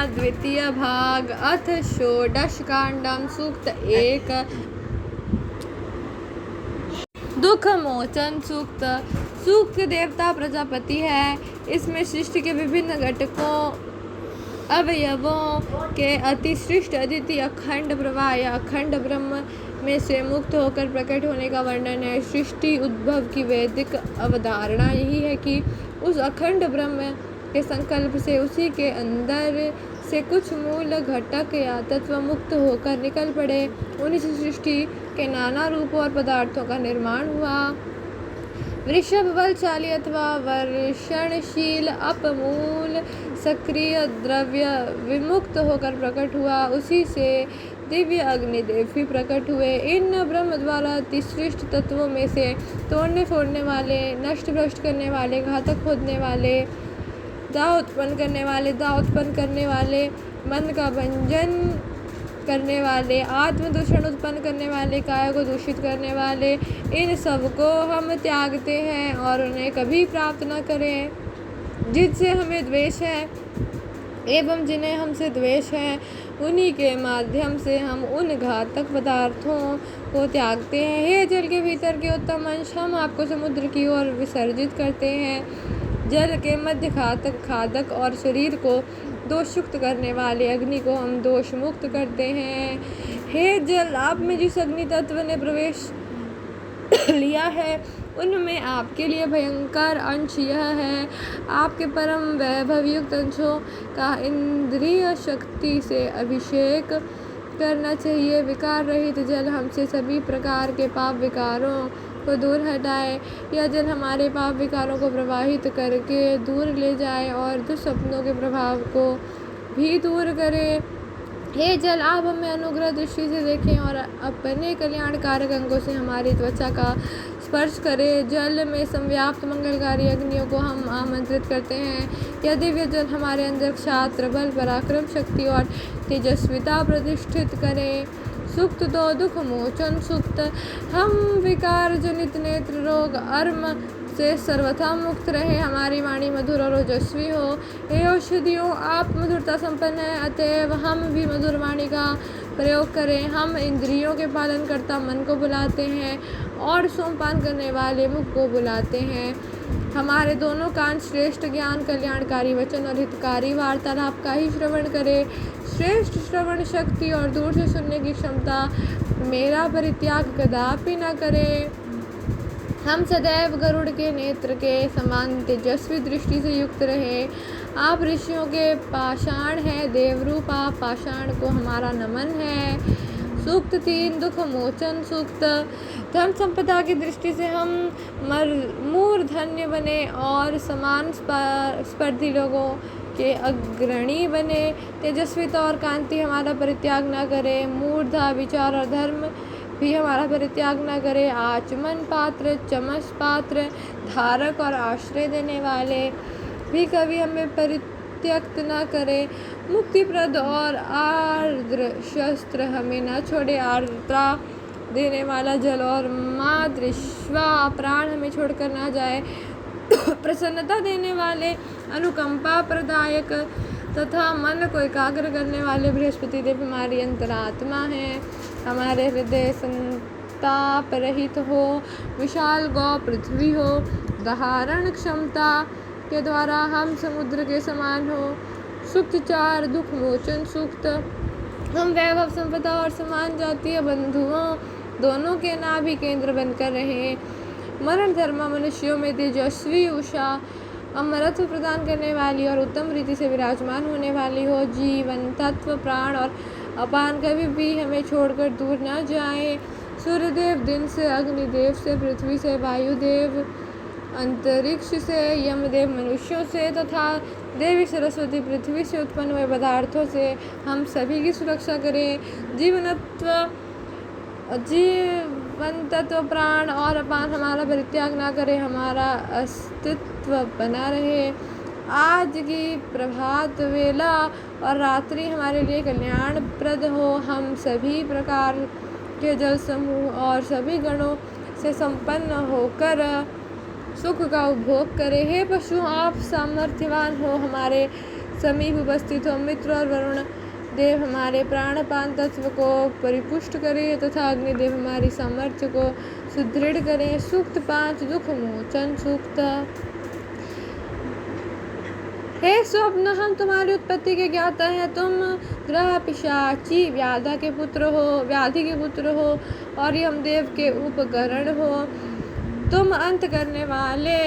द्वितीय भाग अथ षोडशकांडम सूक्त 1 दुख मोचन सूक्त। सूक्त देवता प्रजापति है। इसमें सृष्टि के विभिन्न घटकों अवयवों के अतिसृष्ट अद्वितीय अखंड प्रवाह या अखंड ब्रह्म में से मुक्त होकर प्रकट होने का वर्णन है। सृष्टि उद्भव की वैदिक अवधारणा यही है कि उस अखंड ब्रह्म के संकल्प से उसी के अंदर से कुछ मूल घटक या तत्व मुक्त होकर निकल पड़े। उन्हीं से सृष्टि के नाना रूपों और पदार्थों का निर्माण हुआ। वृषभ बलशाली अथवा वर्षणशील अपमूल सक्रिय द्रव्य विमुक्त होकर प्रकट हुआ। उसी से दिव्य अग्निदेव भी प्रकट हुए। इन ब्रह्म द्वारा अतिसृष्ट तत्वों में से तोड़ने फोड़ने वाले, नष्ट भ्रष्ट करने वाले, घातक खोदने वाले, दाह उत्पन्न करने वाले, दाह उत्पन्न करने वाले, मन का भंजन करने वाले, आत्मदूषण उत्पन्न करने वाले, काया को दूषित करने वाले, इन सब को हम त्यागते हैं और उन्हें कभी प्राप्त न करें। जिनसे हमें द्वेष है एवं जिन्हें हमसे द्वेष है, उन्हीं के माध्यम से हम उन घातक पदार्थों को त्यागते हैं। हे जल के भीतर के उत्तम अंश, हम आपको समुद्र की ओर विसर्जित करते हैं। जल के मध्य घातक खादक और शरीर को दोषयुक्त करने वाले अग्नि को हम दोष मुक्त करते हैं। हे जल, आप में जिस अग्नि तत्व ने प्रवेश लिया है उनमें आपके लिए भयंकर अंश यह है, आपके परम वैभव युक्त अंशों का इंद्रिय शक्ति से अभिषेक करना चाहिए। विकार रहित जल हमसे सभी प्रकार के पाप विकारों को दूर हटाए। यह जल हमारे पाप विकारों को प्रवाहित करके दूर ले जाए और दुस्वप्नों के प्रभाव को भी दूर करे। हे जल, आप हमें अनुग्रह दृष्टि से देखें और अपने कल्याणकारक अंगों से हमारी त्वचा का स्पर्श करें। जल में संव्याप्त मंगलकारी अग्नियों को हम आमंत्रित करते हैं। यह दिव्य जल हमारे अंदर क्षात्र बल, पराक्रम शक्ति और तेजस्विता प्रतिष्ठित करें। सूक्त 2 दुख मोचन सूक्त। हम विकार जनित नेत्र रोग अर्म से सर्वथा मुक्त रहे। हमारी वाणी मधुर और ओजस्वी हो। हे औषधियों, आप मधुरता संपन्न हैं, अतएव हम भी मधुर वाणी का प्रयोग करें। हम इंद्रियों के पालन करता मन को बुलाते हैं और सोमपान करने वाले मुख को बुलाते हैं। हमारे दोनों कान श्रेष्ठ ज्ञान, कल्याणकारी वचन और हितकारी वार्तालाप का ही श्रवण करें। श्रेष्ठ श्रवण शक्ति और दूर से सुनने की क्षमता मेरा परित्याग कदापि न करें। हम सदैव गरुड़ के नेत्र के समान तेजस्वी दृष्टि से युक्त रहे। आप ऋषियों के पाषाण हैं, देवरूप आप पाषाण को हमारा नमन है। सूक्त 3 दुख मोचन सूक्त। धन संपदा की दृष्टि से हम मूर्धन्य बने और समान स्पर्धी लोगों के अग्रणी बने। तेजस्विता और कांति हमारा परित्याग न करे। मूर्धा विचार और धर्म भी हमारा परित्याग न करे। आचमन पात्र, चमस पात्र, धारक और आश्रय देने वाले भी कभी हमें परित्यक्त न करे। मुक्तिप्रद और आर्द्र शस्त्र हमें न छोड़े। आर्द्रता देने वाला जल और मातृश्वा प्राण हमें छोड़कर न जाए। प्रसन्नता देने वाले, अनुकंपा प्रदायक तथा मन को एकाग्र करने वाले बृहस्पति देव हमारी अंतरात्मा हैं। हमारे हृदय संताप रहित हो, विशाल गौ पृथ्वी हो, धारण क्षमता के द्वारा हम समुद्र के समान हो। सूक्त 4 दुख मोचन सूक्त। हम वैभव संपदा और समान जातीय बंधुओं दोनों के नाभि केंद्र बनकर रहें। मरण धर्म मनुष्यों में तेजस्वी उषा अमरत्व प्रदान करने वाली और उत्तम रीति से विराजमान होने वाली हो। जीवन तत्व प्राण और अपान कभी भी हमें छोड़कर दूर न जाए। सूर्यदेव दिन से, अग्निदेव से, पृथ्वी से, वायुदेव अंतरिक्ष से, यमदेव मनुष्यों से तथा देवी सरस्वती पृथ्वी से उत्पन्न हुए पदार्थों से हम सभी की सुरक्षा करें। जीवन तत्व प्राण और अपान हमारा परित्याग ना करे, हमारा अस्तित्व बना रहे। आज की प्रभात वेला और रात्रि हमारे लिए कल्याणप्रद हो। हम सभी प्रकार के जल समूह और सभी गणों से संपन्न होकर सुख का उपभोग करें। हे पशु, आप सामर्थ्यवान हो, हमारे समीप उपस्थित हो। मित्र और वरुण देव हमारे प्राणपान तत्व को परिपुष्ट करें तथा अग्निदेव हमारी सामर्थ्य को सुदृढ़ करें। सूक्त 5 दुख मोचन सूक्त। हे स्वप्न, हम तुम्हारी उत्पत्ति के ज्ञाता हैं। तुम ग्रह पिशाची व्याधि के पुत्र हो और यमदेव के उपकरण हो। तुम अंत करने वाले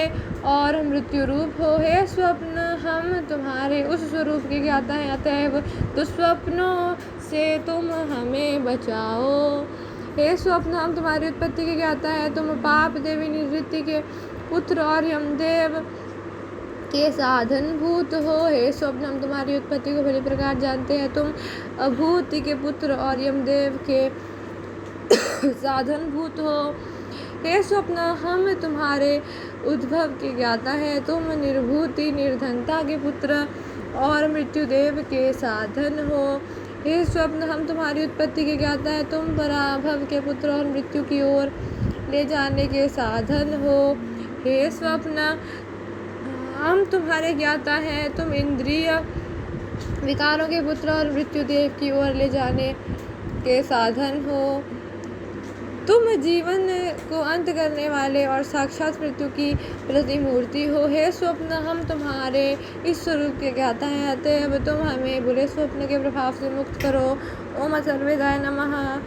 और मृत्यु रूप हो। हे स्वप्न, हम तुम्हारे उस स्वरूप के ज्ञाता हैं, अतएव दुस्वप्नों से तुम हमें बचाओ। हे स्वप्न, हम तुम्हारी उत्पत्ति के ज्ञाता हैं। तुम पाप देवी निवृत्ति के पुत्र और यमदेव के साधन भूत हो। हे स्वप्न, हम तुम्हारी उत्पत्ति को भली प्रकार जानते हैं। तुम अभूति के पुत्र और यमदेव के साधन भूत हो। हे स्वप्न, हम तुम्हारे उद्भव के ज्ञाता हैं। तुम निर्भूति निर्धनता के पुत्र और मृत्युदेव के साधन हो। हे स्वप्न, हम तुम्हारी उत्पत्ति के ज्ञाता हैं। तुम पराभव के पुत्र और मृत्यु की ओर ले जाने के साधन हो। हे स्वप्न, हम तुम्हारे ज्ञाता हैं। तुम इंद्रिय विकारों के पुत्र और मृत्युदेव की ओर ले जाने के साधन हो। तुम जीवन को अंत करने वाले और साक्षात मृत्यु की प्रतिमूर्ति हो। हे स्वप्न, हम तुम्हारे इस स्वरूप के ज्ञाता हैं, अतएव तुम हमें बुरे स्वप्न के प्रभाव से मुक्त करो। ओम सर्वेदाय नमः।